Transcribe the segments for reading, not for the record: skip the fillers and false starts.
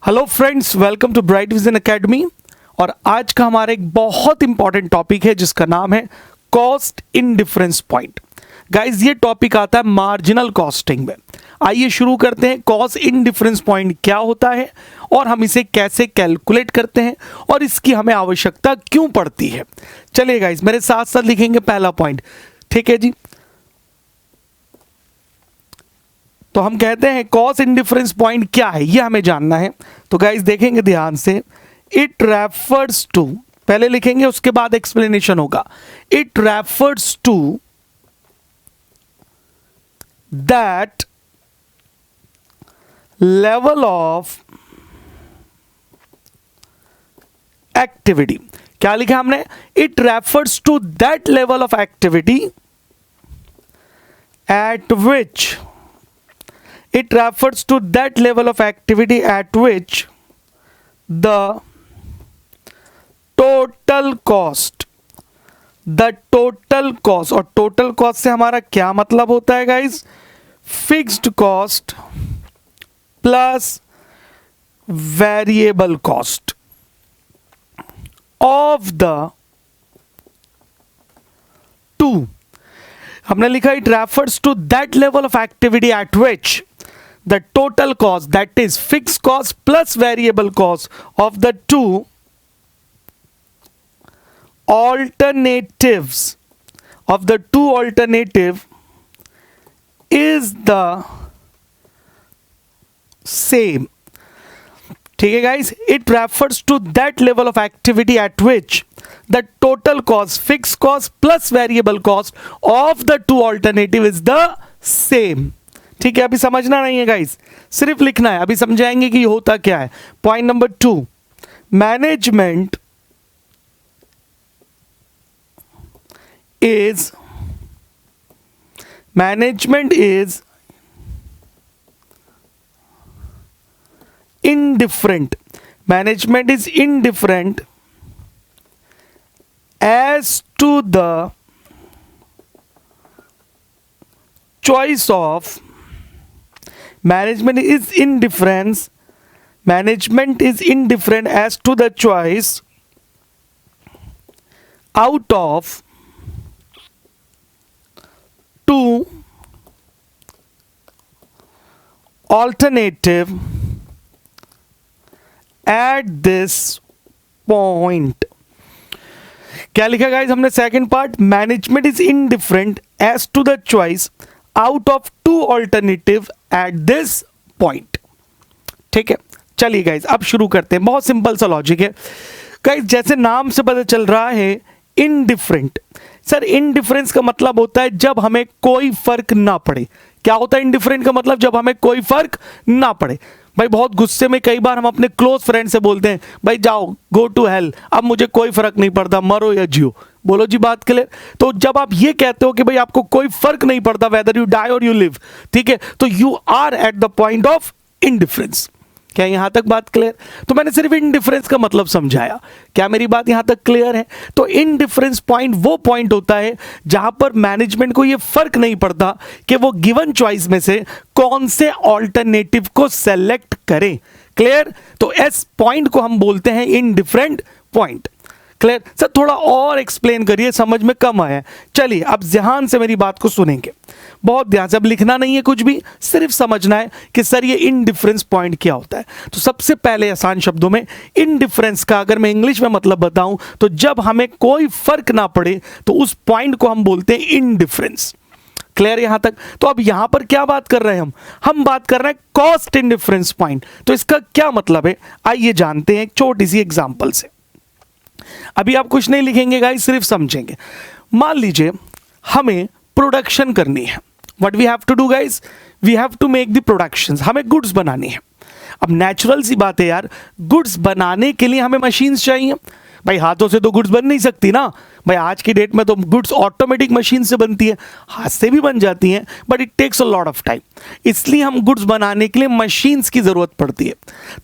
Hello friends, welcome to Bright Vision Academy. और आज का हमारा एक बहुत इंपॉर्टेंट टॉपिक है जिसका नाम है cost indifference point. Guys, ये टॉपिक आता है मार्जिनल कॉस्टिंग में। आइए शुरू करते हैं। कॉस्ट इन डिफरेंस पॉइंट क्या होता है और हम इसे कैसे कैलकुलेट करते हैं और इसकी हमें आवश्यकता क्यों पड़ती है। चलिए गाइस, मेरे साथ साथ लिखेंगे पहला पॉइंट। ठीक है जी, तो हम कहते हैं कॉस्ट इन डिफरेंस पॉइंट क्या है, ये हमें जानना है। तो गाइस देखेंगे ध्यान से, इट रेफर्स टू, पहले लिखेंगे उसके बाद एक्सप्लेनेशन होगा। It refers to that level of activity. क्या लिखा हमने? It refers to that level of activity at which, it refers to that level of activity at which the total cost और total cost से हमारा क्या मतलब होता है guys? Fixed cost plus variable cost of the two. हमने लिखा it refers to that level of activity at which the total cost, that is fixed cost plus variable cost of the two alternatives is the same. ठीक है guys, it refers to that level of activity at which the total cost, fixed cost plus variable cost of the two alternative is the same. ठीक है, अभी समझना नहीं है guys, सिर्फ लिखना है। अभी समझाएंगे कि ये होता क्या है। Point number 2, management is indifferent. Management is indifferent as to the choice of management is indifferent as to the choice out of two alternative at this point. क्या लिखा गाइस हमने? Second part, management is indifferent as to the choice out of two alternative at this point. ठीक है, चलिए guys अब शुरू करते हैं। बहुत सिंपल सा लॉजिक है गाइज, जैसे नाम से पता चल रहा है इनडिफरेंट। सर, इनडिफरेंस का मतलब होता है जब हमें कोई फर्क ना पड़े। क्या होता है इनडिफरेंट का मतलब? जब हमें कोई फर्क ना पड़े। भाई बहुत गुस्से में कई बार हम अपने क्लोज फ्रेंड से बोलते हैं भाई जाओ, गो टू हेल, अब मुझे कोई फर्क नहीं पड़ता, मरो या जियो। बोलो जी, बात क्लियर? तो जब आप ये कहते हो कि भाई आपको कोई फर्क नहीं पड़ता वेदर यू डाई और यू लिव, ठीक है, तो you are at the point of indifference. क्या यहां तक बात क्लियर? तो मैंने सिर्फ इनडिफरेंस का मतलब समझाया। क्या मेरी बात यहां तक क्लियर है? तो इनडिफरेंस पॉइंट वो पॉइंट होता है जहां पर मैनेजमेंट को ये फर्क नहीं पड़ता कि वो गिवन चॉइस में से कौन से ऑल्टरनेटिव को सेलेक्ट करें। क्लियर? तो इस पॉइंट को हम बोलते हैं इनडिफरेंट पॉइंट। क्लियर? सर थोड़ा और एक्सप्लेन करिए, समझ में कम आया। चलिए अब ध्यान से मेरी बात को सुनेंगे, बहुत ध्यान से। अब लिखना नहीं है कुछ भी, सिर्फ समझना है कि सर ये इनडिफरेंस पॉइंट क्या होता है। तो सबसे पहले आसान शब्दों में इनडिफरेंस का अगर मैं इंग्लिश में मतलब बताऊं तो जब हमें कोई फर्क ना पड़े तो उस पॉइंट को हम बोलते हैं इनडिफरेंस। क्लियर यहां तक? तो अब यहां पर क्या बात कर रहे हैं हम बात कर रहे हैं कॉस्ट इनडिफरेंस पॉइंट। तो इसका क्या मतलब है, आइए जानते हैं एक छोटी सी एग्जांपल से। अभी आप कुछ नहीं लिखेंगे गाइस, सिर्फ समझेंगे। मान लीजिए हमें प्रोडक्शन करनी है। What we have to do guys? We have to make the productions. हमें गुड्स बनानी है। अब नेचुरल सी बात है यार, गुड्स बनाने के लिए हमें मशीन्स चाहिए। भाई हाथों से तो गुड्स बन नहीं सकती ना। भाई आज की डेट में तो गुड्स ऑटोमेटिक मशीन से बनती है, हाथ से भी बन जाती हैं, but it takes a lot of time. इसलिए हम गुड्स बनाने के लिए मशीन्स की ज़रूरत पड़ती है।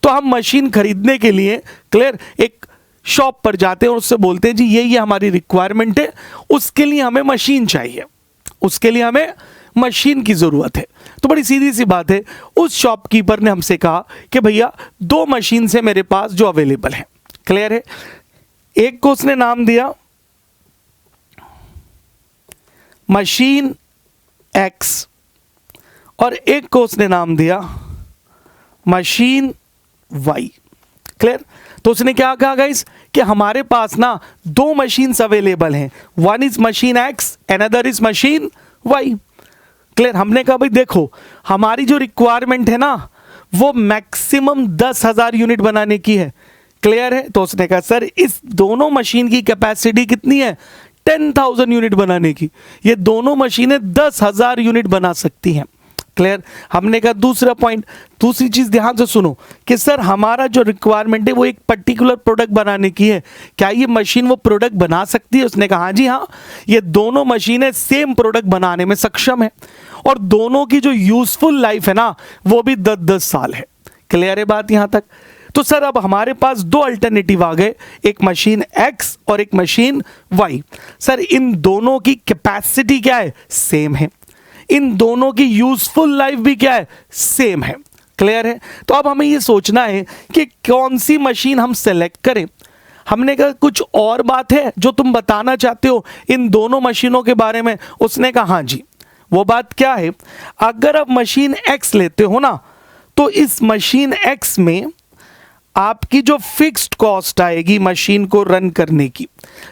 तो हम मशीन खरीदने के लिए क्लियर एक शॉप पर जाते हैं और उससे बोलते हैं जी ये हमारी रिक्वायरमेंट है, उसके लिए हमें मशीन चाहिए, उसके लिए हमें मशीन की ज़रूरत है। तो बड़ी सीधी सी बात है, उस शॉपकीपर ने हमसे कहा कि भैया 2 मशीन से मेरे पास जो अवेलेबल है। क्लियर है? एक को उसने नाम दिया मशीन एक्स और एक को उसने नाम दिया मशीन वाई। क्लियर? तो उसने क्या कहा गाइस कि हमारे पास ना 2 मशीन्स अवेलेबल हैं, one is machine X and other is machine Y. Clear? हमने कहा भाई देखो, हमारी जो रिक्वायरमेंट है ना वो मैक्सिमम 10,000 यूनिट बनाने की है। क्लियर है? तो उसने कहा सर इस दोनों मशीन की कैपेसिटी कितनी है? 10,000 यूनिट बनाने की। ये दोनों मशीनें 10,000 यूनिट बना सकती हैं। क्लियर? हमने कहा दूसरा पॉइंट, दूसरी चीज ध्यान से सुनो कि सर हमारा जो रिक्वायरमेंट है वो एक पर्टिकुलर प्रोडक्ट बनाने की है, क्या ये मशीन वो प्रोडक्ट बना सकती है? उसने कहा हाँ जी हाँ, ये दोनों मशीनें सेम प्रोडक्ट बनाने में सक्षम है और दोनों की जो यूजफुल लाइफ है ना वो भी 10-10 साल है। क्लियर है बात यहां तक? तो सर अब हमारे पास 2 अल्टरनेटिव आ गए, एक मशीन एक्स और एक मशीन वाई। सर इन दोनों की कैपेसिटी क्या है? सेम है। इन दोनों की यूजफुल लाइफ भी क्या है? सेम है। क्लियर है? तो अब हमें ये सोचना है कि कौन सी मशीन हम सेलेक्ट करें। हमने कहा कुछ और बात है जो तुम बताना चाहते हो इन दोनों मशीनों के बारे में? उसने कहा हाँ जी। वो बात क्या है? अगर आप मशीन एक्स लेते हो ना तो इस मशीन एक्स में आपकी जो फिक्स्ड कॉस्ट आएगी मशीन को रन करने की,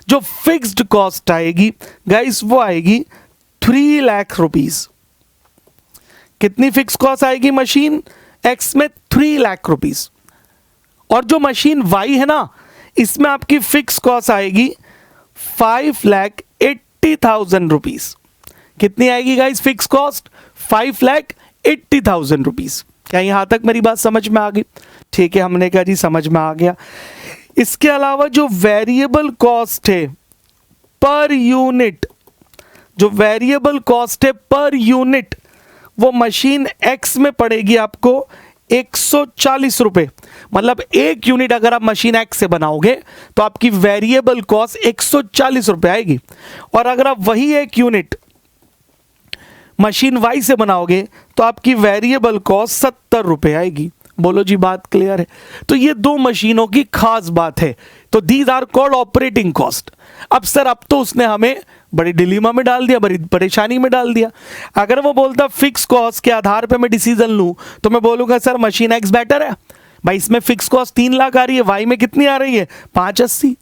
जो फिक्स्ड कॉस्ट आएगी गाइस वो आएगी 3 लाख रुपीस। कितनी फिक्स कॉस्ट आएगी मशीन एक्स में? 3 लाख रुपीस। और जो मशीन वाई है ना इसमें आपकी फिक्स कॉस्ट आएगी 5,80,000 रुपीस। कितनी आएगी गाइस फिक्स कॉस्ट? 5,80,000 रुपीस। क्या यहां तक मेरी बात समझ में आ गई? ठीक है, हमने कहा जी समझ में आ गया। इसके अलावा जो वेरिएबल कॉस्ट है पर यूनिट, जो वेरिएबल कॉस्ट है पर यूनिट वो मशीन एक्स में पड़ेगी आपको 140 रुपए। मतलब 1 यूनिट अगर आप मशीन एक्स से बनाओगे तो आपकी वेरिएबल कॉस्ट 140 रुपए आएगी और अगर आप वही 1 यूनिट मशीन वाई से बनाओगे तो आपकी वेरिएबल कॉस्ट 70 रुपए आएगी। बोलो जी बात क्लियर है? तो ये 2 मशीनों की खास बात है। तो these are called operating cost. अब सर अब तो उसने हमें बड़ी डिलीमा में डाल दिया, बड़ी परेशानी में डाल दिया। अगर वो बोलता फिक्स कॉस्ट के आधार पे मैं डिसीजन लूं तो मैं बोलूंगा सर मशीन एक्स बेटर है भाई, इसमें फिक्स कॉस्ट 3 लाख आ रही है, वाई में कितनी आ रही है? 580।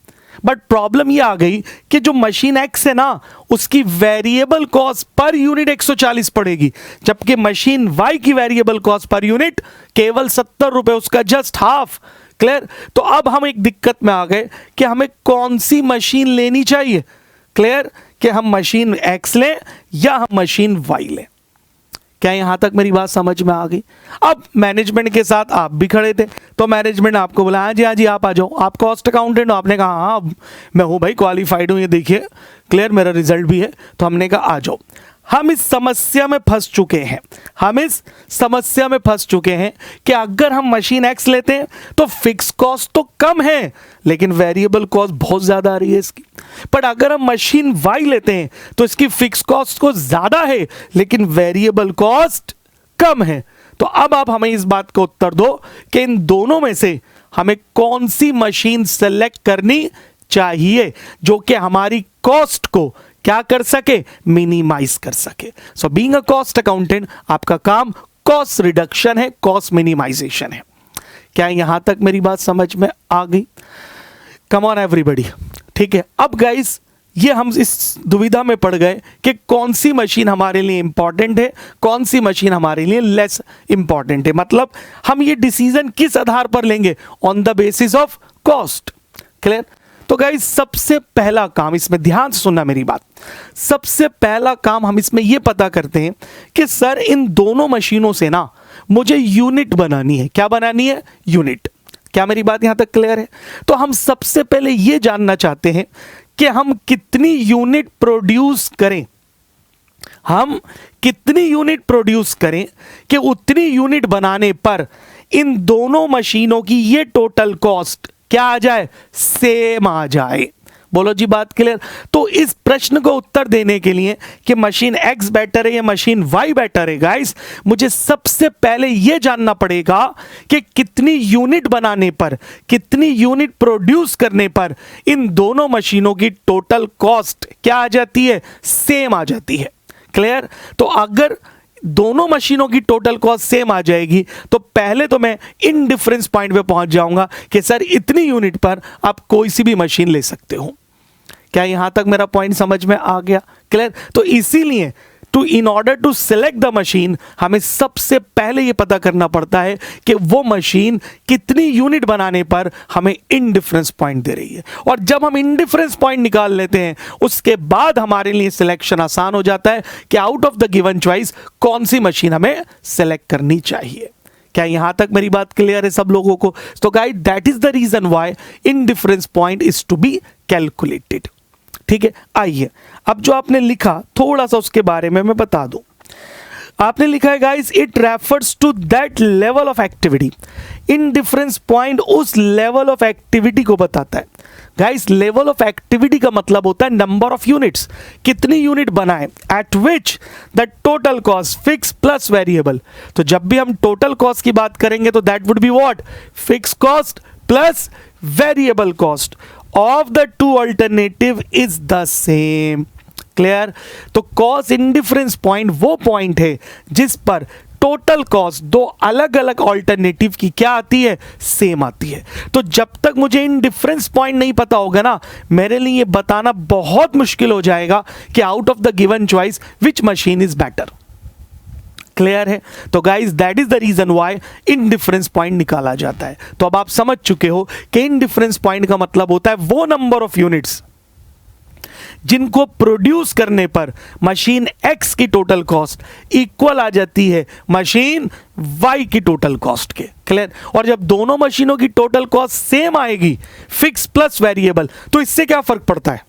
बट प्रॉब्लम ये आ गई कि जो मशीन एक्स है ना उसकी वेरिएबल कॉस्ट पर यूनिट 140 पड़ेगी, जबकि मशीन वाई की वेरिएबल कॉस्ट पर यूनिट केवल 70 रुपए, उसका जस्ट हाफ। क्लियर? तो अब हम एक दिक्कत में आ गए कि हमें कौन सी मशीन लेनी चाहिए। क्लियर? कि हम मशीन एक्स लें या हम मशीन वाई लें। क्या यहां तक मेरी बात समझ में आ गई? अब मैनेजमेंट के साथ आप भी खड़े थे तो मैनेजमेंट आपको बोला हाँ जी आप आ जाओ, आप कॉस्ट अकाउंटेंट हो। आपने कहा हाँ मैं हूं भाई, क्वालिफाइड हूं, ये देखिए क्लियर मेरा रिजल्ट भी है। तो हमने कहा आ जाओ। हम इस समस्या में फंस चुके हैं, हम इस समस्या में फंस चुके हैं कि अगर हम मशीन एक्स लेते हैं तो फिक्स कॉस्ट तो कम है लेकिन वेरिएबल कॉस्ट बहुत ज्यादा आ रही है इसकी। पर अगर हम मशीन वाई लेते हैं तो इसकी फिक्स कॉस्ट को ज्यादा है लेकिन वेरिएबल कॉस्ट कम है। तो अब आप हमें इस बात का उत्तर दो कि इन दोनों में से हमें कौन सी मशीन सेलेक्ट करनी चाहिए जो कि हमारी कॉस्ट को क्या कर सके? मिनिमाइज कर सके। So being a cost accountant आपका काम कॉस्ट रिडक्शन है, कॉस्ट मिनिमाइजेशन है। क्या यहां तक मेरी बात समझ में आ गई? कम ऑन एवरीबॉडी। ठीक है, अब गाइस ये हम इस दुविधा में पड़ गए कि कौन सी मशीन हमारे लिए इंपॉर्टेंट है, कौन सी मशीन हमारे लिए लेस इंपॉर्टेंट है। मतलब हम ये डिसीजन किस आधार पर लेंगे? On the basis of cost. Clear? तो गाइस सबसे पहला काम, इसमें ध्यान से सुनना मेरी बात, सबसे पहला काम हम इसमें यह पता करते हैं कि सर इन दोनों मशीनों से ना मुझे यूनिट बनानी है। क्या बनानी है? यूनिट। क्या मेरी बात यहां तक क्लियर है? तो हम सबसे पहले यह जानना चाहते हैं कि हम कितनी यूनिट प्रोड्यूस करें, हम कितनी यूनिट प्रोड्यूस करें कि उतनी यूनिट बनाने पर इन दोनों मशीनों की ये टोटल कॉस्ट क्या आ जाए? सेम आ जाए। बोलो जी बात क्लियर। तो इस प्रश्न को उत्तर देने के लिए कि मशीन एक्स बेटर है या मशीन वाई बेटर है गाइस, मुझे सबसे पहले यह जानना पड़ेगा कि कितनी यूनिट बनाने पर, कितनी यूनिट प्रोड्यूस करने पर इन दोनों मशीनों की टोटल कॉस्ट क्या आ जाती है, सेम आ जाती है। क्लियर। तो अगर दोनों मशीनों की टोटल कॉस्ट सेम आ जाएगी तो पहले तो मैं इन डिफरेंस पॉइंट पे पहुंच जाऊंगा कि सर इतनी यूनिट पर आप कोई सी भी मशीन ले सकते हो। क्या यहां तक मेरा पॉइंट समझ में आ गया? क्लियर। तो इसीलिए in order to select the machine हमें सबसे पहले यह पता करना पड़ता है कि वो मशीन कितनी यूनिट बनाने पर हमें इंडिफरेंस पॉइंट दे रही है। और जब हम इंडिफरेंस पॉइंट निकाल लेते हैं उसके बाद हमारे लिए सिलेक्शन आसान हो जाता है कि out of the given choice कौन सी मशीन हमें सिलेक्ट करनी चाहिए। क्या यहां तक मेरी बात क्लियर है सब लोगों को? तो guys that is the reason why indifference point is to be calculated. ठीक है, आइए अब जो आपने लिखा थोड़ा सा उसके बारे में मैं बता दूं। आपने लिखा है guys it refers to that level of activity. Indifference point उस लेवल ऑफ एक्टिविटी को बताता है। गाइस लेवल ऑफ एक्टिविटी का मतलब होता है नंबर ऑफ यूनिट्स, कितनी यूनिट बनाए, eight which the total cost fix plus variable. तो जब भी हम टोटल कॉस्ट की बात करेंगे तो that would be what, fix cost plus variable cost of the two alternative is the same। Clear. तो कॉस्ट इंडिफरेंस पॉइंट वो पॉइंट है जिस पर टोटल कॉस्ट दो अलग अलग ऑल्टरनेटिव की क्या आती है, सेम आती है। तो जब तक मुझे इंडिफरेंस पॉइंट नहीं पता होगा ना, मेरे लिए ये बताना बहुत मुश्किल हो जाएगा कि out of the given choice which machine is better. Clear है। तो guys that is the reason why indifference point निकाला जाता है। तो अब आप समझ चुके हो कि इंडिफरेंस पॉइंट का मतलब होता है वो नंबर ऑफ यूनिट्स जिनको प्रोड्यूस करने पर मशीन एक्स की टोटल कॉस्ट इक्वल आ जाती है मशीन वाई की टोटल कॉस्ट के। क्लियर। और जब दोनों मशीनों की टोटल कॉस्ट सेम आएगी, फिक्स प्लस वेरिएबल, तो इससे क्या फर्क पड़ता है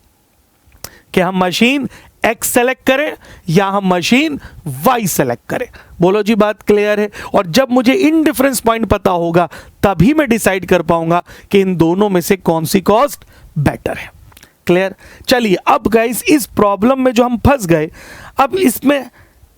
कि हम मशीन एक्स सेलेक्ट करें या हम मशीन वाई सेलेक्ट करें। बोलो जी बात क्लियर है। और जब मुझे इंडिफरेंस पॉइंट पता होगा तभी मैं डिसाइड कर पाऊंगा कि इन दोनों में से कौन सी कॉस्ट बेटर है। क्लियर। चलिए अब गाइस इस प्रॉब्लम में जो हम फंस गए, अब इसमें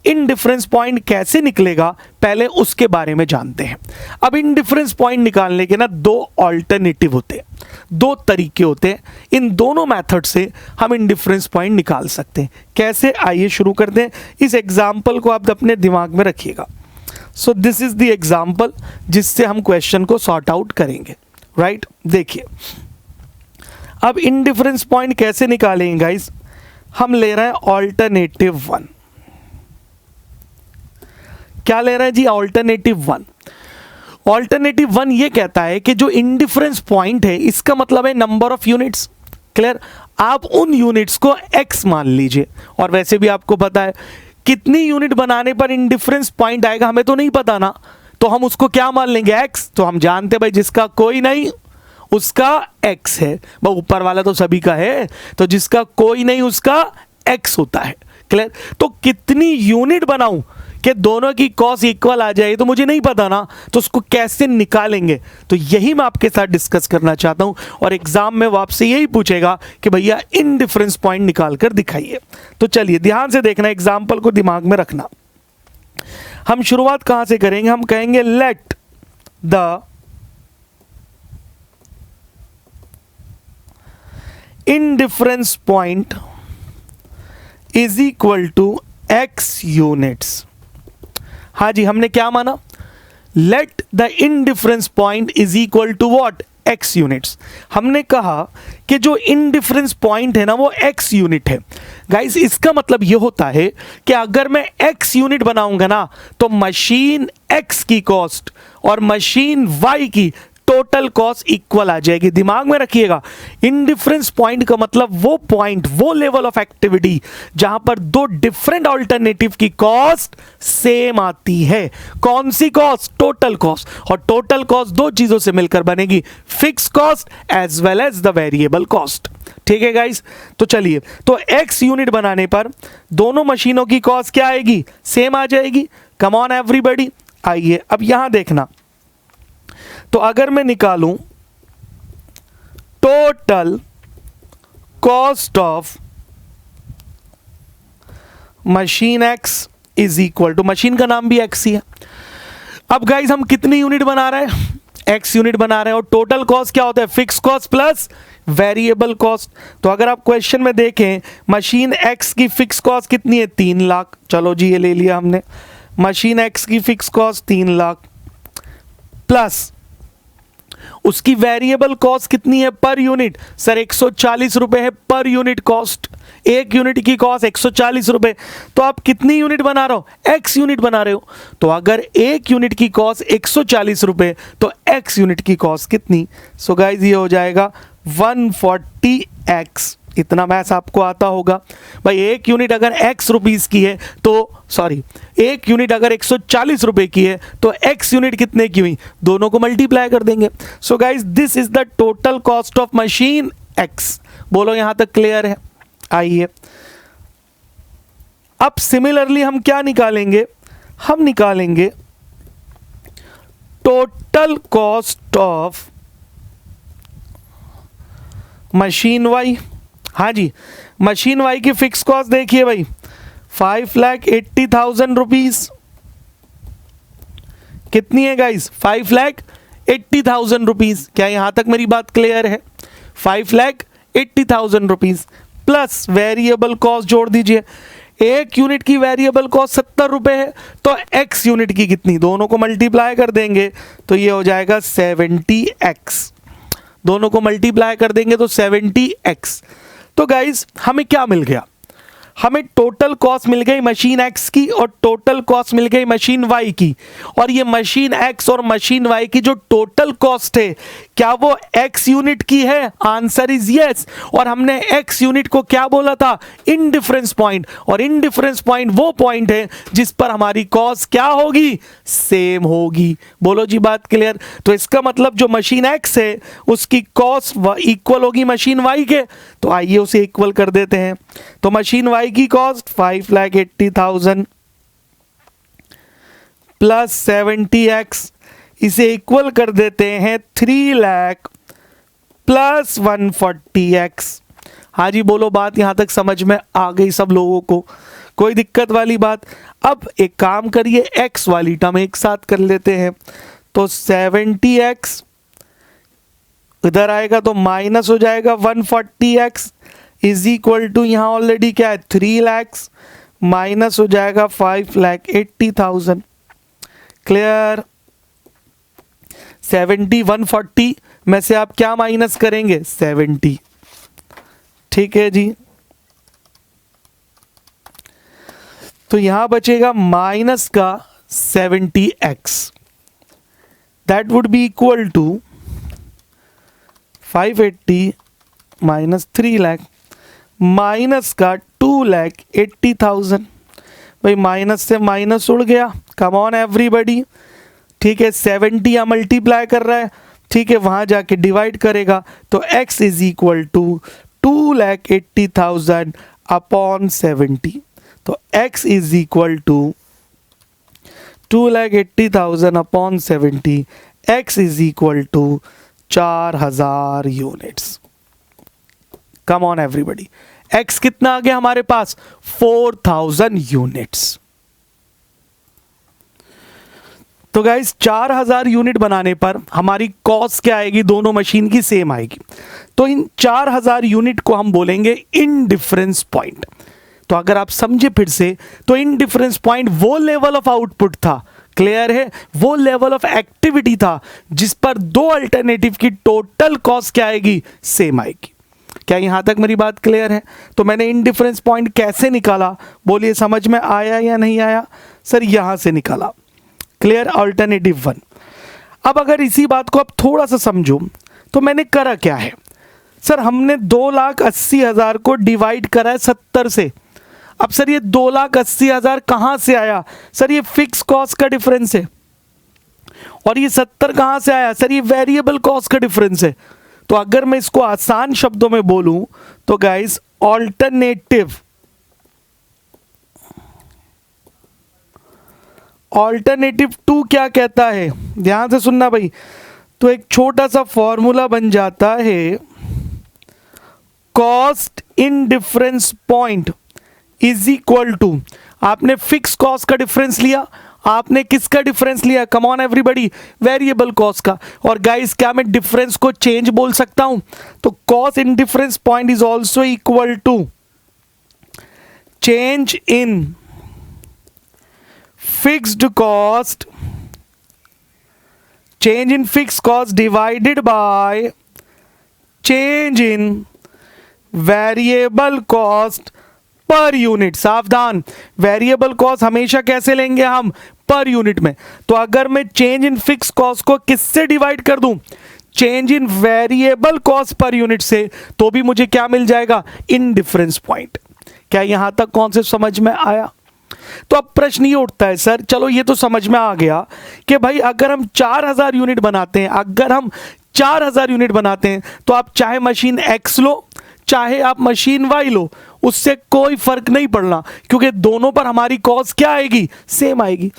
इंडिफरेंस पॉइंट कैसे निकलेगा पहले उसके बारे में जानते हैं। अब इंडिफरेंस पॉइंट निकालने के ना दो ऑल्टरनेटिव होते हैं, दो तरीके होते हैं। इन दोनों मेथड से हम इंडिफरेंस पॉइंट निकाल सकते हैं। कैसे, आइए शुरू करते हैं। इस एग्जाम्पल को आप अपने दिमाग में रखिएगा। So this is the example जिससे हम क्वेश्चन को सॉर्ट आउट करेंगे। राइट। देखिए अब इंडिफरेंस पॉइंट कैसे निकालेंगे गाइस। हम ले रहे हैं ऑल्टरनेटिव वन। क्या ले रहे हैं जी, ऑल्टरनेटिव वन। ऑल्टरनेटिव वन ये कहता है कि जो इंडिफरेंस पॉइंट है इसका मतलब है नंबर ऑफ यूनिट्स। क्लियर। आप उन यूनिट्स को एक्स मान लीजिए, और वैसे भी आपको पता है कितनी यूनिट बनाने पर इंडिफरेंस पॉइंट आएगा हमें तो नहीं पता ना, तो हम उसको क्या मान लेंगे, एक्स। तो हम जानते भाई जिसका कोई नहीं उसका एक्स है, भाई ऊपर वाला तो सभी का है, तो जिसका कोई नहीं उसका एक्स होता है। क्लियर। तो कितनी यूनिट बनाऊं कि दोनों की कॉस्ट इक्वल आ जाए तो मुझे नहीं पता ना, तो उसको कैसे निकालेंगे, तो यही मैं आपके साथ डिस्कस करना चाहता हूं। और एग्जाम में वो आपसे यही पूछेगा कि भैया इंडिफरेंस पॉइंट निकाल कर दिखाइए। तो चलिए ध्यान से देखना, एग्जाम्पल को दिमाग में रखना। हम शुरुआत कहां से करेंगे, हम कहेंगे let the indifference point is equal to X units. हाँ जी, हमने क्या माना, let the indifference point is equal to what, X units. हमने कहा कि जो इंडिफरेंस पॉइंट है ना वो एक्स यूनिट है। गाइस इसका मतलब ये होता है कि अगर मैं एक्स यूनिट बनाऊंगा ना तो मशीन एक्स की कॉस्ट और मशीन वाई की टोटल कॉस्ट इक्वल आ जाएगी। दिमाग में रखिएगा, इंडिफरेंस पॉइंट का मतलब वो पॉइंट, वो लेवल ऑफ एक्टिविटी जहां पर दो डिफरेंट ऑल्टरनेटिव की कॉस्ट सेम आती है। कौन सी कॉस्ट, टोटल कॉस्ट। और टोटल कॉस्ट दो चीजों से मिलकर बनेगी, fix cost as well as the variable cost. ठीक है गाइस। तो चलिए, तो एक्स यूनिट बनाने पर दोनों मशीनों की कॉस्ट क्या आएगी, सेम आ जाएगी। Come on everybody. आइए अब यहां देखना, तो अगर मैं निकालूं total cost of machine X is equal to, machine का नाम भी एक्स ही है। अब गाइज हम कितनी यूनिट बना रहे हैं, एक्स यूनिट बना रहे हैं, और टोटल कॉस्ट क्या होता है, fix cost plus variable cost. तो अगर आप क्वेश्चन में देखें मशीन एक्स की फिक्स कॉस्ट कितनी है, 3 लाख। चलो जी ये ले लिया हमने, मशीन एक्स की फिक्स कॉस्ट 3 लाख प्लस उसकी वेरिएबल कॉस्ट कितनी है पर यूनिट, सर 140 रुपए है पर यूनिट कॉस्ट, एक यूनिट की कॉस्ट 140 रुपए। तो आप कितनी यूनिट बना रहे हो, एक्स यूनिट बना रहे हो। तो अगर एक यूनिट की कॉस्ट 140 रुपए तो एक्स यूनिट की कॉस्ट कितनी, सो गाइज ये हो जाएगा 140x। इतना मैथ्स आपको आता होगा भाई। एक यूनिट अगर एक्स रुपीस की है तो सॉरी, एक यूनिट अगर 140 रुपए की है तो एक्स यूनिट कितने की हुई, दोनों को मल्टीप्लाई कर देंगे। So guys this is the total cost of machine x. बोलो यहां तक क्लियर है। आइए अब सिमिलरली हम क्या निकालेंगे, हम निकालेंगे total cost of machine Y. हाँ जी, मशीन वाई की फिक्स कॉस्ट देखिए भाई 5,80,000 रुपीज। कितनी है गाइस, 5,80,000 रुपीज। क्या यहां तक मेरी बात क्लियर है, 5,80,000 रुपीज प्लस वेरिएबल कॉस्ट जोड़ दीजिए। एक यूनिट की वेरिएबल कॉस्ट 70 रुपए है तो एक्स यूनिट की कितनी, दोनों को मल्टीप्लाई कर देंगे तो ये हो जाएगा 70x। दोनों को मल्टीप्लाई कर देंगे तो 70x। तो गाइज हमें क्या मिल गया, हमें टोटल कॉस्ट मिल गई मशीन एक्स की और टोटल कॉस्ट मिल गई मशीन वाई की। और ये मशीन एक्स और मशीन वाई की जो टोटल कॉस्ट है क्या वो एक्स यूनिट की है, आंसर इज यस। और हमने एक्स यूनिट को क्या बोला था, इनडिफरेंस पॉइंट। और इनडिफरेंस पॉइंट वो पॉइंट है जिस पर हमारी कॉस्ट क्या होगी, सेम होगी। बोलो जी बात क्लियर। तो इसका मतलब जो मशीन एक्स है उसकी कॉस्ट इक्वल होगी मशीन वाई के। तो आइए उसे इक्वल कर देते हैं। तो मशीन वाई की कॉस्ट 5,80,000 प्लस 70x, इसे इक्वल कर देते हैं 3 लाख प्लस 140x। हाँ जी बोलो, बात यहां तक समझ में आ गई सब लोगों को, कोई दिक्कत वाली बात। अब एक काम करिए, x वाली टर्म एक साथ कर लेते हैं। तो 70x इधर आएगा तो माइनस हो जाएगा 140x इज इक्वल टू, यहां ऑलरेडी क्या है 3 लाख माइनस हो जाएगा 5,80,000। क्लियर। 70 140 में से आप क्या माइनस करेंगे, 70। ठीक है जी, तो यहां बचेगा माइनस का 70x, that would be equal to 580 minus 3 lakh minus का 2,80,000। भाई माइनस से माइनस उड़ गया, कम ऑन एवरीबॉडी। ठीक है, 70 या मल्टीप्लाई कर रहा है, ठीक है, वहां जाके डिवाइड करेगा तो x is equal to 2,80,000 upon 70। तो x is equal to 2,80,000 upon 70, x is equal to 4,000 units. Come on everybody, x कितना आ गया हमारे पास, 4,000 यूनिट्स। तो गाइस 4,000 यूनिट बनाने पर हमारी कॉस्ट क्या आएगी, दोनों मशीन की सेम आएगी। तो इन 4,000 यूनिट को हम बोलेंगे इनडिफरेंस पॉइंट। तो अगर आप समझे फिर से, तो इनडिफरेंस पॉइंट वो लेवल ऑफ आउटपुट था, क्लियर है, वो लेवल ऑफ एक्टिविटी था जिस पर दो अल्टरनेटिव की टोटल कॉस्ट क्या आएगी, सेम आएगी। क्या यहां तक मेरी बात क्लियर है। तो मैंने इनडिफरेंस पॉइंट कैसे निकाला, बोलिए समझ में आया या नहीं आया। सर यहां से निकाला, क्लियर, अल्टरनेटिव 1। अब अगर इसी बात को आप थोड़ा सा समझो तो मैंने करा क्या है, सर हमने 2,80,000 को डिवाइड करा है 70 से। अब सर ये 2,80,000 कहां से आया, सर ये फिक्स कॉस्ट का डिफरेंस है। और ये 70 कहां से आया, सर ये वेरिएबल कॉस्ट का डिफरेंस है। तो अगर मैं इसको आसान शब्दों में बोलूं तो गाइस ऑल्टरनेटिव 2 क्या कहता है, ध्यान से सुनना भाई। तो एक छोटा सा फॉर्मूला बन जाता है cost indifference point is equal to, आपने फिक्स कॉस्ट का डिफरेंस लिया, आपने किसका डिफरेंस लिया, come on everybody, variable cost का। और गाइस क्या मैं डिफरेंस को चेंज बोल सकता हूं? तो cost indifference point is also equal to change in fixed cost, change in fixed cost divided by change in variable cost per unit. सावधान, वेरिएबल कॉस्ट हमेशा कैसे लेंगे हम? पर यूनिट में। तो अगर मैं चेंज इन फिक्स कॉस्ट को किससे डिवाइड कर दूं? Change in variable cost per unit से, तो भी मुझे क्या मिल जाएगा? In difference point. क्या यहां तक कॉन्सेप्ट समझ में आया? तो अब प्रश्न ये उठता है, सर चलो ये तो समझ में आ गया कि भाई अगर हम 4000 यूनिट बनाते हैं, अगर हम 4000 यूनिट बनाते हैं तो आप चाहे मशीन X लो चाहे आप मशीन Y लो, उससे कोई फर्क नहीं पड़ना, क्योंकि दोनों पर हमारी कॉस्ट क्या आएगी? सेम आएगी।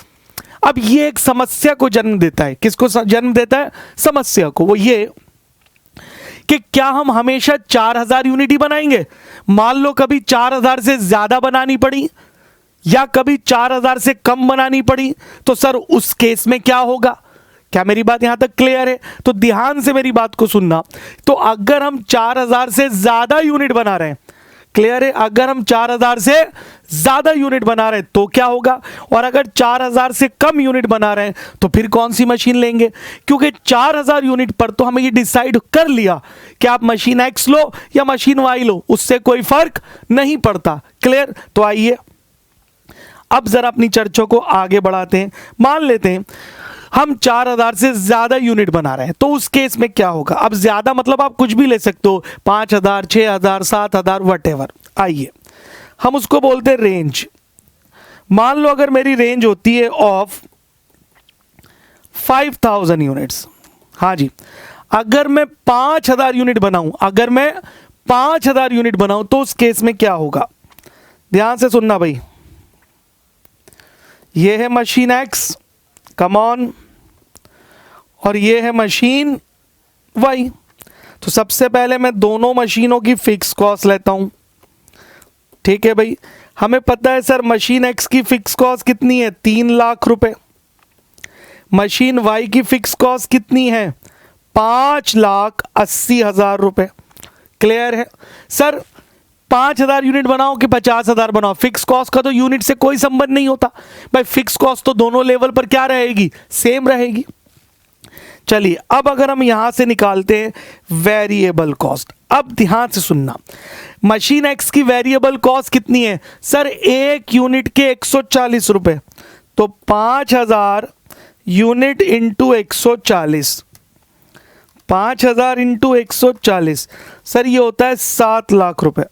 अब ये एक समस्या को जन्म देता है। किसको जन्म देता है? समस्या को। वो ये कि क्या हम हमेशा 4000 यूनिट ही बनाएंगे? मान लो कभी 4000 से ज्यादा बनानी पड़ी या कभी 4000 से कम बनानी पड़ी, तो सर उस केस में क्या होगा? क्या मेरी बात यहां तक क्लियर है? तो ध्यान से मेरी बात को सुनना। तो अगर हम 4000 से ज्यादा यूनिट बना रहे हैं, क्लियर है? अगर हम 4000 से ज्यादा यूनिट बना रहे हैं तो क्या होगा? और अगर 4000 से कम यूनिट बना रहे हैं तो फिर कौन सी मशीन लेंगे? क्योंकि 4000 यूनिट पर तो हमें ये डिसाइड कर लिया कि आप मशीन X लो या मशीन Y लो, उससे कोई फर्क नहीं पड़ता। क्लियर? तो आइए अब जरा अपनी चर्चा को आगे बढ़ाते हैं। मान लेते हैं हम 4000 से ज्यादा यूनिट बना रहे हैं, तो उस केस में क्या होगा? अब ज्यादा मतलब आप कुछ भी ले सकते हो, 5000, 6000, 7000, वटेवर। आइए हम उसको बोलते हैं रेंज। मान लो अगर मेरी रेंज होती है ऑफ 5000 यूनिट्स, हाँ जी, अगर मैं 5000 यूनिट बनाऊं, अगर मैं 5000 यूनिट बनाऊं तो उस केस में क्या होगा? ध्यान से सुनना भाई। ये है मशीन X, कम ऑन, और ये है मशीन Y। तो सबसे पहले मैं दोनों मशीनों की फिक्स कॉस्ट लेता हूं। ठीक है भाई, हमें पता है सर मशीन X की फिक्स कॉस्ट कितनी है? 3 लाख रुपए। मशीन Y की फिक्स कॉस्ट कितनी है? 5,80,000 रुपए। क्लियर है? सर 5000 यूनिट बनाओ कि 50,000 बनाओ, फिक्स कॉस्ट का तो यूनिट से कोई संबंध नहीं होता भाई। फिक्स कॉस्ट तो दोनों लेवल पर क्या रहेगी? सेम रहेगी। चलिए अब अगर हम यहां से निकालते हैं वेरिएबल कॉस्ट। अब ध्यान से सुनना, मशीन X की वेरिएबल कॉस्ट कितनी है? सर एक यूनिट के 140 रुपए। तो 5000 यूनिट इंटू 140, 5000 इंटू 140, सर ये होता है 7 लाख रुपए।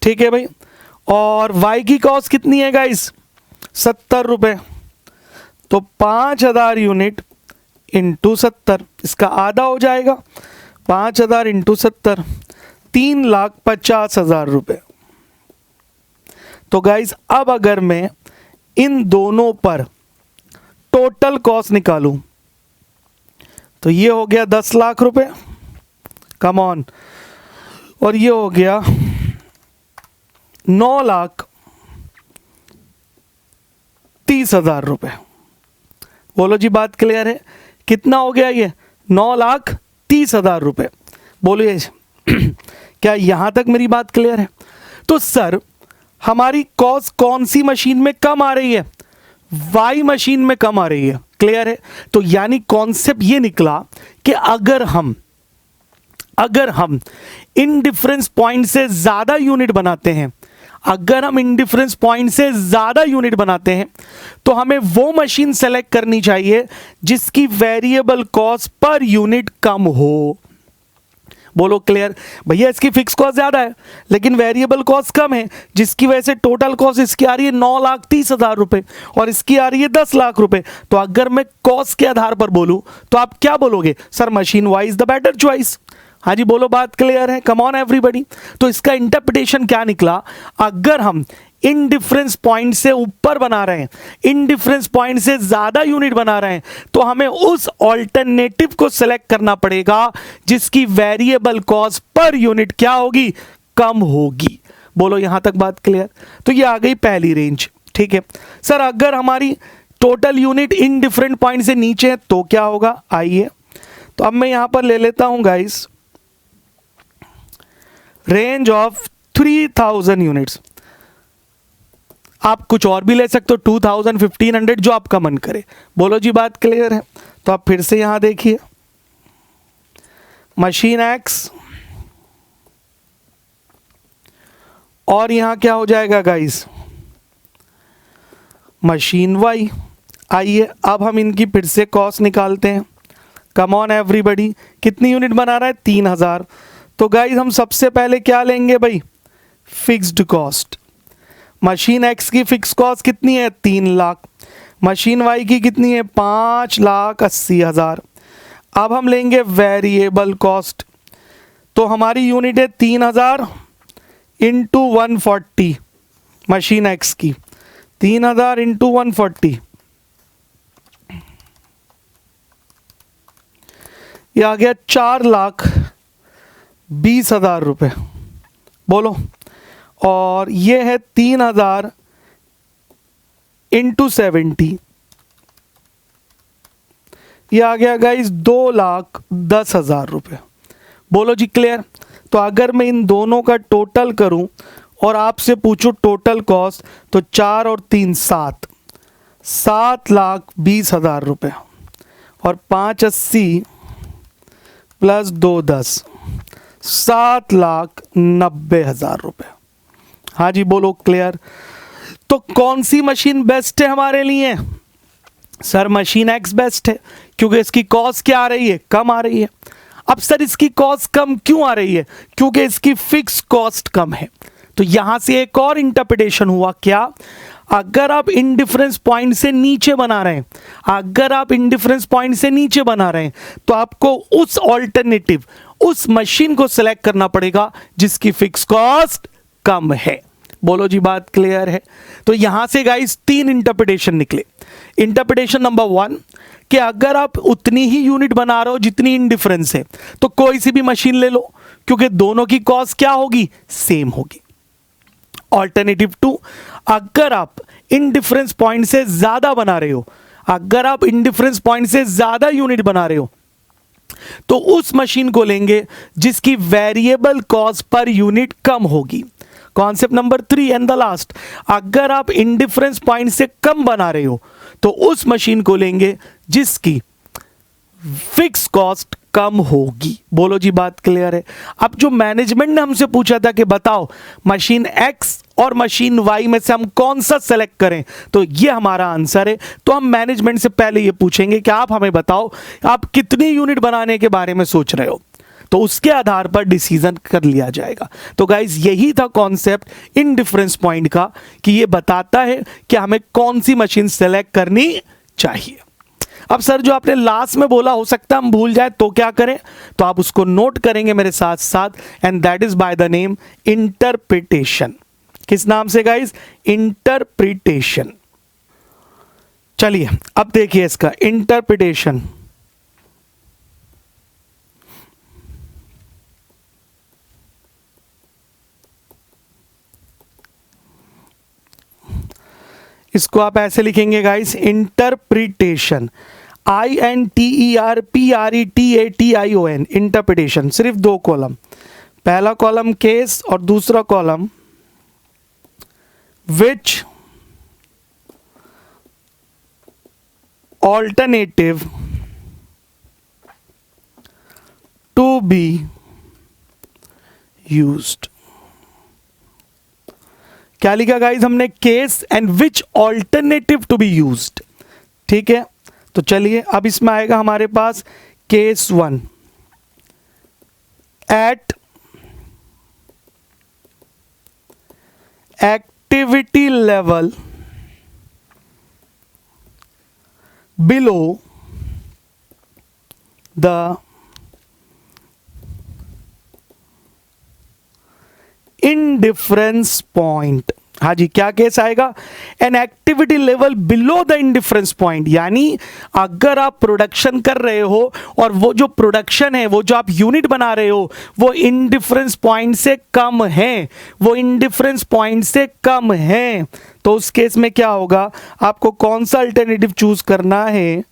ठीक है भाई। और Y की कॉस्ट कितनी है गाइस? 70 रुपए। तो 5000 यूनिट इंटू 70, इसका आधा हो जाएगा। 5000 इंटू 70, 3,50,000 रुपए। तो गाइस अब अगर मैं इन दोनों पर टोटल कॉस्ट निकालूं तो ये हो गया 10 लाख रुपए, कम ऑन, और ये हो गया 9,30,000 रुपए। बोलो जी, बात क्लियर है? कितना हो गया ये? 9,30,000 रुपए। बोलिए क्या यहां तक मेरी बात क्लियर है? तो सर हमारी कॉस्ट कौन सी मशीन में कम आ रही है? Y मशीन में कम आ रही है। क्लियर है? तो यानी कॉन्सेप्ट ये निकला कि अगर हम इंडिफरेंस पॉइंट से ज्यादा यूनिट बनाते हैं, अगर हम इंडिफरेंस पॉइंट से ज्यादा यूनिट बनाते हैं तो हमें वो मशीन सेलेक्ट करनी चाहिए जिसकी वेरिएबल कॉस्ट पर यूनिट कम हो। बोलो क्लियर? भैया इसकी फिक्स कॉस्ट ज्यादा है लेकिन वेरिएबल कॉस्ट कम है, जिसकी वजह से टोटल कॉस्ट इसकी आ रही है 9,30,000 रुपए और इसकी आ रही है 10 लाख रुपए। तो अगर मैं कॉस्ट के आधार पर बोलूं तो आप क्या बोलोगे? Sir machine Y is the better choice. हाँ जी, बोलो बात क्लियर है? कम ऑन एवरीबॉडी। तो इसका इंटरप्रिटेशन क्या निकला? अगर हम इन डिफरेंस पॉइंट से ऊपर बना रहे हैं, इन डिफरेंस पॉइंट से ज्यादा यूनिट बना रहे हैं, तो हमें उस ऑल्टरनेटिव को सिलेक्ट करना पड़ेगा जिसकी वेरिएबल कॉस्ट पर यूनिट क्या होगी, कम होगी। बोलो यहां तक बात क्लियर? तो ये आ गई पहली रेंज। ठीक है सर, अगर हमारी total unit in different point से नीचे है तो क्या होगा? आइए, तो अब मैं यहां पर ले लेता हूं गाइस रेंज ऑफ 3000 यूनिट्स। आप कुछ और भी ले सकते हो, 2000, 1500, जो आपका मन करे। बोलो जी बात क्लियर है? तो आप फिर से यहां देखिए, मशीन एक्स और यहां क्या हो जाएगा गाइस, मशीन वाई। आइए अब हम इनकी फिर से कॉस्ट निकालते हैं। कम ऑन एवरीबॉडी, कितनी यूनिट बना रहा है? 3000। तो गाइस हम सबसे पहले क्या लेंगे भाई? Fixed cost. मशीन एक्स की फिक्स कॉस्ट कितनी है? 3 लाख। मशीन वाई की कितनी है? 5,80,000। अब हम लेंगे वेरिएबल कॉस्ट, तो हमारी यूनिट है 3000 इंटू 140। मशीन एक्स की 3000 इंटू 140, ये आ गया 4,20,000 रुपये। बोलो, और ये है 3000 इंटू 70, ये आ गया गाइस 2,10,000 रुपये। बोलो जी क्लियर? तो अगर मैं इन दोनों का टोटल करूं और आपसे पूछूं टोटल कॉस्ट, तो 4 और 3 7, 7,20,000 रुपये, और 5,80 प्लस 2,10, 7,90,000 रुपये। हाँ जी बोलो क्लियर? तो कौन सी मशीन बेस्ट है हमारे लिए? सर मशीन एक्स बेस्ट है, क्योंकि इसकी कॉस्ट क्या आ रही है? कम आ रही है। अब सर इसकी कॉस्ट कम क्यों आ रही है? क्योंकि इसकी फिक्स कॉस्ट कम है। तो यहां से एक और इंटरप्रिटेशन हुआ, क्या? अगर आप इंडिफरेंस पॉइंट से नीचे बना रहे हैं, अगर आप इंडिफरेंस पॉइंट से नीचे बना रहे हैं, तो आपको उस ऑल्टरनेटिव, उस मशीन को सिलेक्ट करना पड़ेगा जिसकी फिक्स कॉस्ट कम है। बोलो जी बात क्लियर है? तो यहां से गाइस 3 इंटरप्रिटेशन निकले। इंटरप्रिटेशन नंबर 1 कि अगर आप उतनी ही यूनिट बना रहे हो जितनी इंडिफरेंस है, तो कोई सी भी मशीन ले लो, क्योंकि दोनों की कॉस्ट क्या होगी? सेम होगी। ऑल्टरनेटिव 2, अगर आप इंडिफरेंस पॉइंट से ज्यादा बना रहे हो, अगर आप इंडिफरेंस पॉइंट से ज्यादा यूनिट बना रहे हो, तो उस मशीन को लेंगे जिसकी वेरिएबल कॉस्ट पर यूनिट कम होगी। Concept number 3 and the last, अगर आप इंडिफरेंस पॉइंट से कम बना रहे हो, तो उस मशीन को लेंगे जिसकी फिक्स कॉस्ट कम होगी। बोलो जी बात क्लियर है? अब जो मैनेजमेंट ने हमसे पूछा था कि बताओ मशीन एक्स और मशीन वाई में से हम कौन सा सेलेक्ट करें, तो ये हमारा आंसर है। तो हम मैनेजमेंट से पहले ये पूछेंगे कि आप हमें बताओ आप कितनी यूनिट बनाने के बारे में सोच रहे हो, तो उसके आधार पर डिसीजन कर लिया जाएगा। तो गाइज यही था कॉन्सेप्ट इन डिफरेंस पॉइंट का, कि ये बताता है कि हमें कौन सी मशीन सेलेक्ट करनी चाहिए। अब सर जो आपने लास्ट में बोला, हो सकता है हम भूल जाए, तो क्या करें? तो आप उसको नोट करेंगे मेरे साथ साथ, and that is by the name interpretation. किस नाम से गाइज? इंटरप्रिटेशन। चलिए अब देखिए इसका इंटरप्रिटेशन। इसको आप ऐसे लिखेंगे गाइस, इंटरप्रिटेशन, INTERPRETATION, इंटरप्रिटेशन। सिर्फ 2 कॉलम, पहला कॉलम केस और दूसरा column which alternative to be used. क्या लिखा गाइस हमने? Case and which alternative to be used. ठीक है, तो चलिए अब इसमें आएगा हमारे पास case 1, at activity level below the indifference point। हाँ जी, क्या केस आएगा? An activity level below the indifference point, यानी अगर आप प्रोडक्शन कर रहे हो और वो जो प्रोडक्शन है, वो जो आप यूनिट बना रहे हो, वो इंडिफरेंस पॉइंट से कम है, वो इंडिफरेंस पॉइंट से कम है, तो उस केस में क्या होगा? आपको कौन सा अल्टरनेटिव चूज करना है?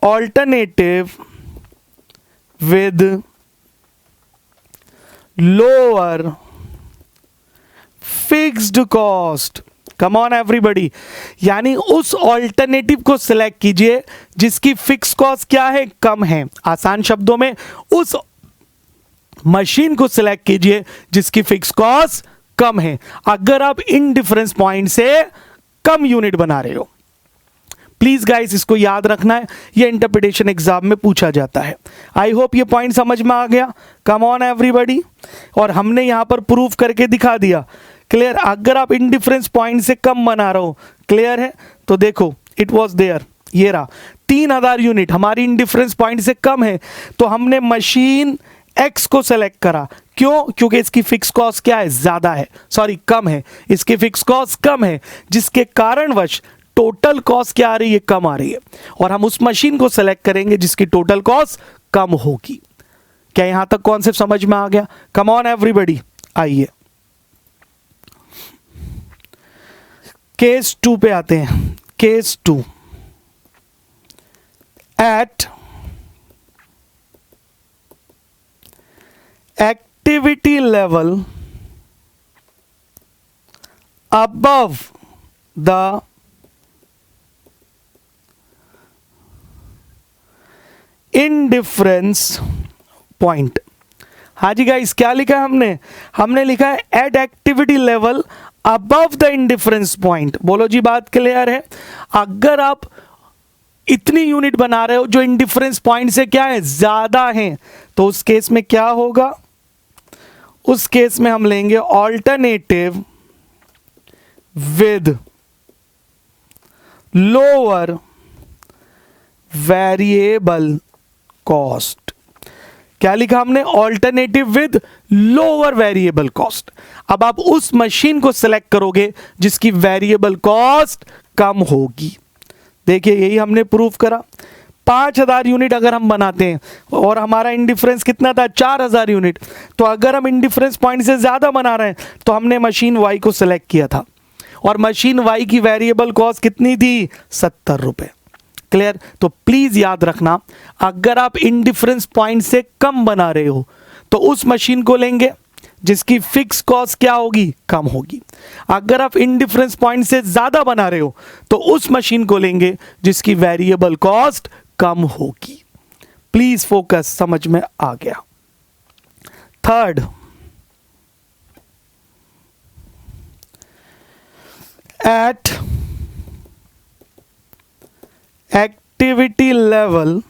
Alternative with lower fixed cost. Come on everybody, यानी उस ऑल्टरनेटिव को सिलेक्ट कीजिए जिसकी फिक्स कॉस्ट क्या है? कम है। आसान शब्दों में, उस मशीन को सिलेक्ट कीजिए जिसकी फिक्स कॉस्ट कम है, अगर आप इंडिफरेंस पॉइंट से कम यूनिट बना रहे हो। प्लीज गाइस, इसको याद रखना है, ये इंटरप्रिटेशन एग्जाम में पूछा जाता है। आई होप ये पॉइंट समझ में आ गया। कम ऑन एवरीबॉडी, और हमने यहां पर प्रूफ करके दिखा दिया। क्लियर? अगर आप इंडिफरेंस पॉइंट से कम बना रहे हो, क्लियर है? तो देखो, इट वॉज देयर, ये रहा 3000 यूनिट हमारी इंडिफरेंस पॉइंट से कम है, तो हमने मशीन एक्स को सेलेक्ट करा। क्यों? क्योंकि इसकी फिक्स कॉस्ट क्या है? ज्यादा है, सॉरी कम है, इसकी फिक्स कॉस्ट कम है, जिसके कारणवश टोटल कॉस्ट क्या आ रही है? कम आ रही है, और हम उस मशीन को सेलेक्ट करेंगे जिसकी टोटल कॉस्ट कम होगी। क्या यहां तक कॉन्सेप्ट समझ में आ गया? कम ऑन एवरीबॉडी, आइए केस 2 पे आते हैं। Case 2, at activity level above the indifference point। हाँ जी गाइस, क्या लिखा है हमने लिखा है at activity level above the indifference point. बोलो जी, बात क्लियर है? अगर आप इतनी यूनिट बना रहे हो जो इंडिफरेंस पॉइंट से क्या है? ज्यादा है, तो उस केस में क्या होगा? उस केस में हम लेंगे alternative with lower variable cost. क्या लिखा हमने? Alternative with lower variable cost. अब आप उस मशीन को सिलेक्ट करोगे जिसकी वेरिएबल कॉस्ट कम होगी। देखिए, यही हमने प्रूफ करा। 5000 यूनिट अगर हम बनाते हैं और हमारा इंडिफरेंस कितना था? 4000 यूनिट, तो अगर हम इंडिफरेंस पॉइंट से ज्यादा बना रहे हैं तो हमने मशीन वाई को सिलेक्ट किया था, और मशीन वाई की वेरिएबल कॉस्ट कितनी थी? 70 रुपए। क्लियर? तो प्लीज याद रखना, अगर आप इंडिफरेंस पॉइंट से कम बना रहे हो तो उस मशीन को लेंगे जिसकी फिक्स कॉस्ट क्या होगी? कम होगी। अगर आप इंडिफरेंस पॉइंट से ज्यादा बना रहे हो तो उस मशीन को लेंगे जिसकी वेरिएबल कॉस्ट कम होगी। प्लीज फोकस, समझ में आ गया? Third, at activity level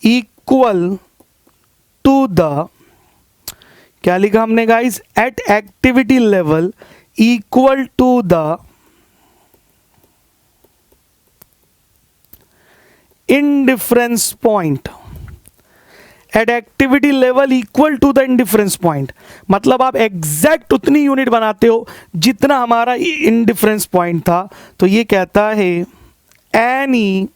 equal to the, क्या लिखा हमने guys? At activity level equal to the indifference point. At activity level equal to the indifference point, मतलब आप एग्जैक्ट उतनी यूनिट बनाते हो जितना हमारा इंडिफरेंस पॉइंट था। तो ये कहता है एनी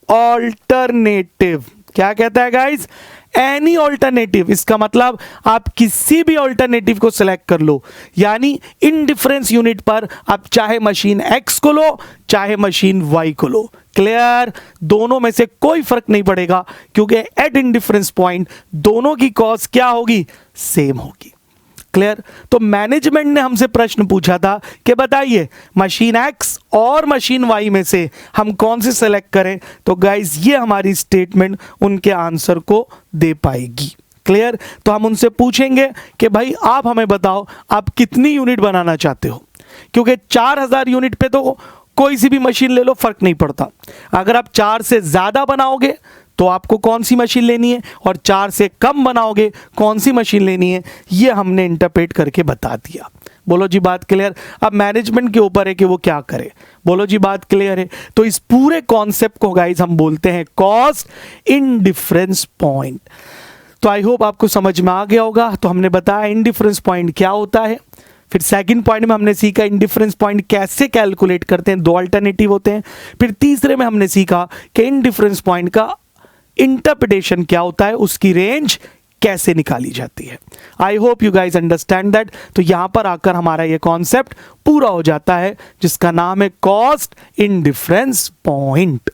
ऑल्टरनेटिव। क्या कहता है गाइस? Any alternative. इसका मतलब आप किसी भी ऑल्टरनेटिव को सिलेक्ट कर लो, यानी इंडिफरेंस यूनिट पर आप चाहे मशीन एक्स को लो चाहे मशीन वाई को लो। क्लियर? दोनों में से कोई फर्क नहीं पड़ेगा, क्योंकि एट इंडिफरेंस पॉइंट दोनों की कॉस्ट क्या होगी? सेम होगी। क्लियर? तो मैनेजमेंट ने हमसे प्रश्न पूछा था कि बताइए मशीन एक्स और मशीन वाई में से हम कौन सी सेलेक्ट करें, तो गाइस ये हमारी स्टेटमेंट उनके आंसर को दे पाएगी। क्लियर? तो हम उनसे पूछेंगे कि भाई आप हमें बताओ आप कितनी यूनिट बनाना चाहते हो, क्योंकि 4000 यूनिट पे तो कोई सी भी मशीन ले लो, फर्क नहीं पड़ता। अगर आप 4 से ज्यादा बनाओगे तो आपको कौन सी मशीन लेनी है, और 4 से कम बनाओगे कौन सी मशीन लेनी है, ये हमने इंटरप्रेट करके बता दिया। बोलो जी, बात क्लियर? अब मैनेजमेंट के ऊपर है कि वो क्या करे। बोलो जी, बात क्लियर है? तो इस पूरे कॉन्सेप्ट को गाइस हम बोलते हैं कॉस्ट इंडिफरेंस पॉइंट। तो आई होप आपको समझ में आ गया होगा। तो हमने बताया इंडिफरेंस पॉइंट क्या होता है, फिर सेकंड पॉइंट में हमने सीखा इंडिफरेंस पॉइंट कैसे कैलकुलेट करते हैं, 2 अल्टरनेटिव होते हैं। फिर तीसरे में हमने सीखा कि इंडिफरेंस पॉइंट का इंटरप्रिटेशन क्या होता है, उसकी रेंज कैसे निकाली जाती है। I hope you guys understand that. तो यहां पर आकर हमारा ये कॉन्सेप्ट पूरा हो जाता है जिसका नाम है कॉस्ट इंडिफरेंस पॉइंट।